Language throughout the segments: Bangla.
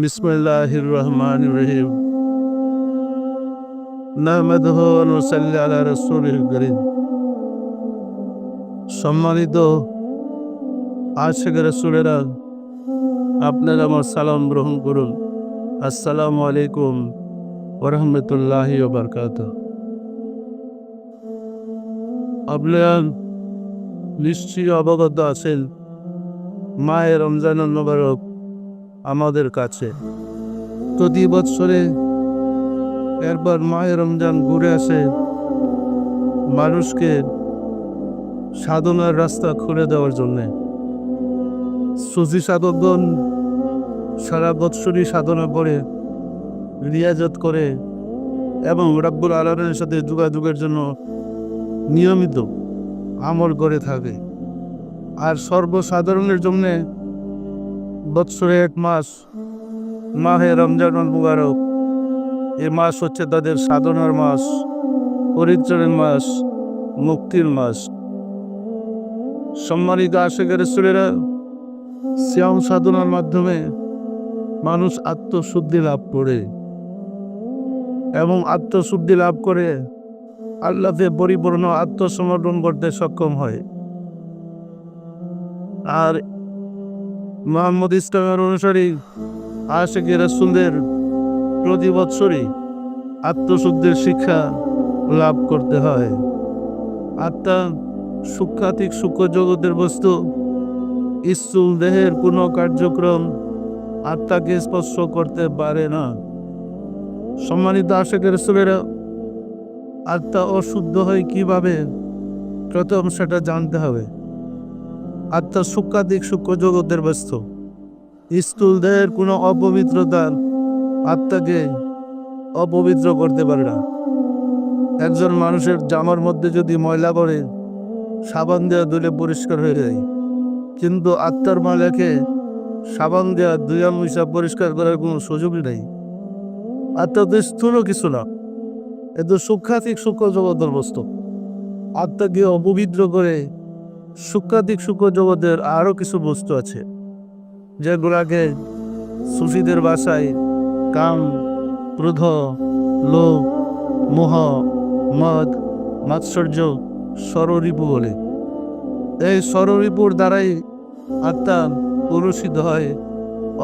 বিসমিল্লাহির রহমানির রহিম। নাহমাদুহু ওয়া নুসাল্লি আলা রাসূলিল কারীম। সম্মানিত আশিক রাসূলেরা, আপনারা আমার সালাম গ্রহণ করুন। আসসালামু আলাইকুম ওয়া রাহমাতুল্লাহি ওয়া বারাকাতুহু। আপনারা নিশ্চয়ই অবগত আছেন, মাহে রমজানুল মুবারক আমাদের কাছে প্রতি বছরে একবার মাহে রমজান ঘুরে আসে, মানুষকে সাধনার রাস্তা খুলে দেওয়ার জন্যে। সুফি সাধকগণ সারা বৎসরই সাধনা করে, রিয়াজত করে এবং রাব্বুল আলামিনের সাথে যোগাযোগের জন্য নিয়মিত আমল করে থাকে। আর সর্বসাধারণের জন্যে বৎসরে এক মাস মাহে রমজানুল মুবারক, এ মাস হচ্ছে তাদের সাধনার মাস, পরিত্রাণের মাস, মুক্তির মাস। সম্মানিত আশিক রাসূলেরা, সিয়াম সাধনার মাধ্যমে মানুষ আত্মশুদ্ধি লাভ করে এবং আত্মশুদ্ধি লাভ করে আল্লাহকে পরিপূর্ণ আত্মসমর্পণ করতে সক্ষম হয়। আর মুহাম্মদ ইসলামের অনুসারী আশিক রাসূলদের প্রতি বৎসরই আত্মশুদ্ধির শিক্ষা লাভ করতে হয়। আত্মা সূক্ষ্মাতিক সূক্ষ্ম জগতের বস্তু। স্থূল দেহের কোনো কার্যক্রম আত্মাকে স্পর্শ করতে পারে না। সম্মানিত আশিক রাসূলেরা, আত্মা অশুদ্ধ হয় কিভাবে, প্রথম সেটা জানতে হবে। আত্মা সূক্ষ্মাতিক সূক্ষ্ম জগতের বস্তু। স্থূল দেহের কোনো অপবিত্রতা আত্মাকে অপবিত্র করতে পারে না। একজন মানুষের জামার মধ্যে যদি ময়লা করে সাবান দেওয়া ধুলে পরিষ্কার হয়ে যায়, কিন্তু আত্মার ময়লাকে সাবান দেওয়া ধুয়া মুছা পরিষ্কার করার কোনো সুযোগই নেই। আত্মা তো স্থূল কিছু না, এ তো সূক্ষ্মাতিক সূক্ষ্ম জগতের বস্তু। আত্মাকে অপবিত্র করে সূক্ষ্মাতিক সূক্ষ্ম জগতের আরও কিছু বস্তু আছে, যেগুলাকে সুফিদের ভাষায় কাম, ক্রোধ, লোভ, মোহ, মদ, মাৎসর্য, ষড়রিপু বলে। এই ষড়রিপুর দ্বারাই আত্মা কলুষিত হয়,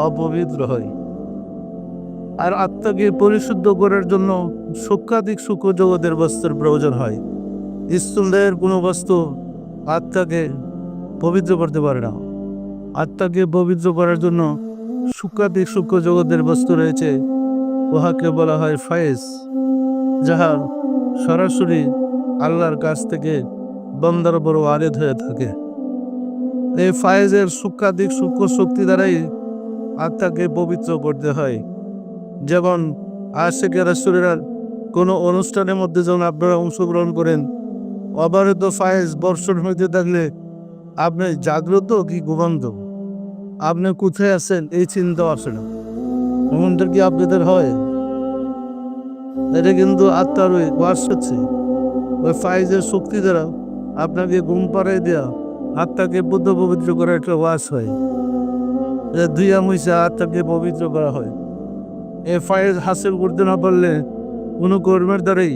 অপবিত্র হয়। আর আত্মাকে পরিশুদ্ধ করার জন্য সূক্ষ্মাতিক সূক্ষ্ম জগতের বস্তুর প্রয়োজন হয়। স্থূল দেহের কোনো বস্তু আত্মাকে পবিত্র করতে পারে না। আত্মাকে পবিত্র করার জন্য সূক্ষ্মাতিক সূক্ষ্ম জগতের বস্তু রয়েছে, উহাকে বলা হয় ফায়েজ, যাহা সরাসরি আল্লাহর কাছ থেকে বান্দার উপর ওয়ারিদ হয়ে থাকে। এই ফায়েজের সূক্ষ্মাতিক সূক্ষ্ম শক্তি দ্বারাই আত্মাকে পবিত্র করতে হয়। যেমন আশিক রাসূলের কোনো অনুষ্ঠানের মধ্যে যখন আপনারা অংশগ্রহণ করেন, অবারিত ফায়েজ বর্ষণ হইতে থাকলে আপনি জাগ্রত কি ঘুমন্ত, আপনি কোথায় আছেন এই চিন্তা আসে না। এমনটা কি আপনাদের হয়? এটা কিন্তু আত্মার ওই ওয়াস হচ্ছে, ওই ফায়েজের শক্তি দ্বারা আপনাকে ঘুম পাড়াই দেওয়া আত্মাকে বুদ্ধ পবিত্র করার একটা ওয়াস হয়। ধুইয়া মুইসা আত্মাকে পবিত্র করা হয়। এই ফায়েজ হাসিল করতে না পারলে কোনো কর্মের দ্বারাই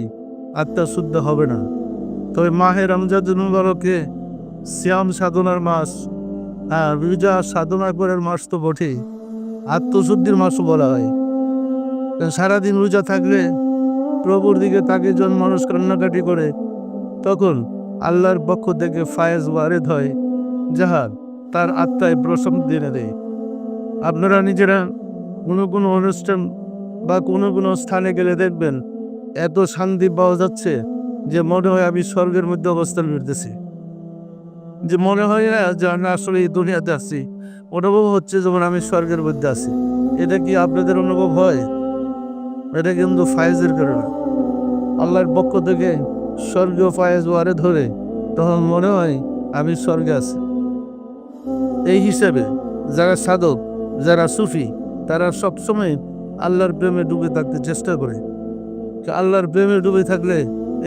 আত্মা শুদ্ধ হবে না। তবে মাহে রমজানুল মুবারকে সিয়াম সাধনার মাস, রোজা সাধনা করার মাস তো বটেই, আত্মশুদ্ধির মাসও বলা হয়। সারাদিন রোজা থাকলে প্রভুর দিকে তাকে যখন মানুষ কান্নাকাটি করে, তখন আল্লাহর পক্ষ থেকে ফায়েজ ওয়ারিদ হয়, যাহা তার আত্মায় প্রশান্তি এনে দেয়। আপনারা নিজেরা কোনো অনুষ্ঠান বা কোনো স্থানে গেলে দেখবেন এত শান্তি পাওয়া যাচ্ছে যে মনে হয় আমি স্বর্গের মধ্যে অবস্থান করতেছি, যে মনে হয় না যে আমি আসলে এই দুনিয়াতে আছি। অনুভব হচ্ছে যেমন আমি স্বর্গের মধ্যে আছি। এটা কি আপনাদের অনুভব হয়? এটা কিন্তু ফায়েজের কারণে আল্লাহর পক্ষ থেকে স্বর্গীয় ফায়েজ ওয়ারে ধরে, তখন মনে হয় আমি স্বর্গে আছি। এই হিসাবে যারা সাধক, যারা সুফি, তারা সবসময় আল্লাহর প্রেমে ডুবে থাকতে চেষ্টা করে। আল্লাহর প্রেমে ডুবে থাকলে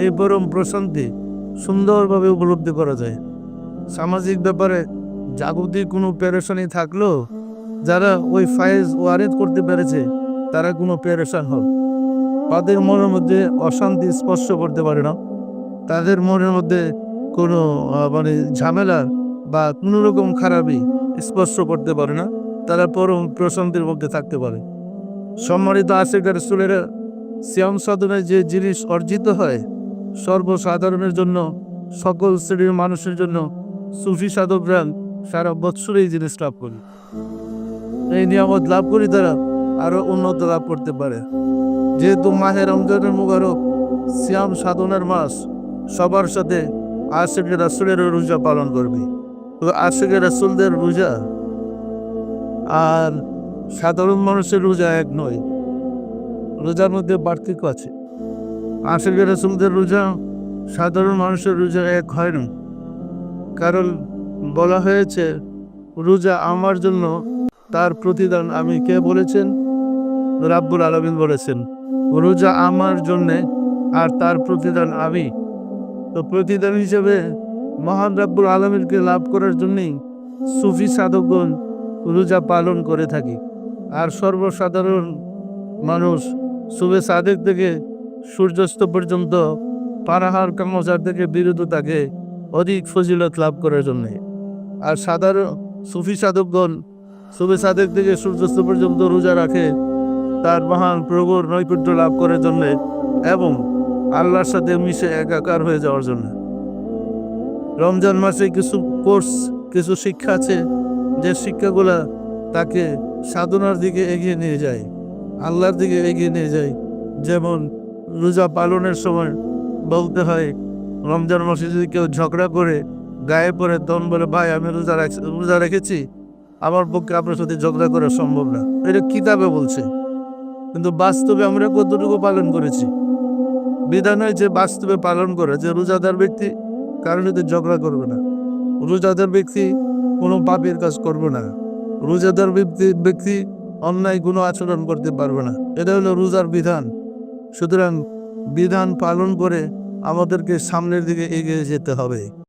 এই পরম প্রশান্তি সুন্দরভাবে উপলব্ধি করা যায়। সামাজিক ব্যাপারে জাগতিক কোনো পেরেশানি থাকলেও যারা ওই ফায়েজ ওয়ারেদ করতে পেরেছে তারা কোনো পেরেশান হোক, তাদের মনের মধ্যে অশান্তি স্পর্শ করতে পারে না, তাদের মনের মধ্যে কোনো মানে ঝামেলা বা কোনো রকম খারাপই স্পর্শ করতে পারে না, তারা পরম প্রশান্তির মধ্যে থাকতে পারে। সম্মানিত আশিকের রাসূলের সিয়াম সাধনে যে জিনিস অর্জিত হয়, সর্বসাধারণের জন্য, সকল শ্রেণীর মানুষের জন্য সুফি সাধকরা সারা বৎসর এই জিনিস লাভ করে। এই নিয়ামত লাভ করি তারা আরো উন্নত লাভ করতে পারে। যেহেতু মাহে রমজানের মুবারক সিয়াম সাধনার মাস, সবার সাথে আশিকের রাসূলের রোজা পালন করবে। তো আশিকের রাসূলদের রোজা আর সাধারণ মানুষের রোজা এক নয়, রোজার মধ্যে পার্থক্য আছে। আশিকের রাসূলদের রোজা সাধারণ মানুষের রোজা এক হয় না, কারণ বলা হয়েছে রোজা আমার জন্য, তার প্রতিদান আমি। কে বলেছেন? রাব্বুল আলামিন বলেছেন রোজা আমার জন্যে আর তার প্রতিদান আমি। তো প্রতিদান হিসেবে মহান রাব্বুল আলামিনকে লাভ করার জন্যই সুফি সাধকগণ রোজা পালন করে থাকি। আর সর্বসাধারণ মানুষ সুবে সাদেক থেকে সূর্যাস্ত পর্যন্ত পানাহার কামচার থেকে বিরত থাকে অধিক ফজিলত লাভ করার জন্যে। আর সাধারণ সুফি সাধকগণ সুবে সাদেক থেকে সূর্যাস্ত পর্যন্ত রোজা রাখে তার মহান প্রভুর নৈকট্য লাভ করার জন্য এবং আল্লাহর সাথে মিশে একাকার হয়ে যাওয়ার জন্য। রমজান মাসে কিছু কোর্স, কিছু শিক্ষা আছে যে শিক্ষাগুলা তাকে সাধনার দিকে এগিয়ে নিয়ে যায়, আল্লাহর দিকে এগিয়ে নিয়ে যায়। যেমন রোজা পালনের সময় বলতে হয়, রমজান মাসে যদি কেউ ঝগড়া করে গায়ে পড়ে তখন বলে ভাই আমি রোজা রেখেছি, আমার পক্ষে আপনার সাথে ঝগড়া করা সম্ভব না। এটা কিতাবে বলছে, কিন্তু বাস্তবে আমরা কতটুকু পালন করেছি? বিধান হয় যে বাস্তবে পালন করে যে রোজাদার ব্যক্তি কারোর সাথে ঝগড়া করবে না, রোজাদার ব্যক্তি কোনো পাপের কাজ করবে না, রোজাদার ব্যক্তি অন্যায় কোনো আচরণ করতে পারবে না। এটা হলো রোজার বিধান। সুতরাং বিধান পালন করে আমাদেরকে সামনের দিকে এগিয়ে যেতে হবে।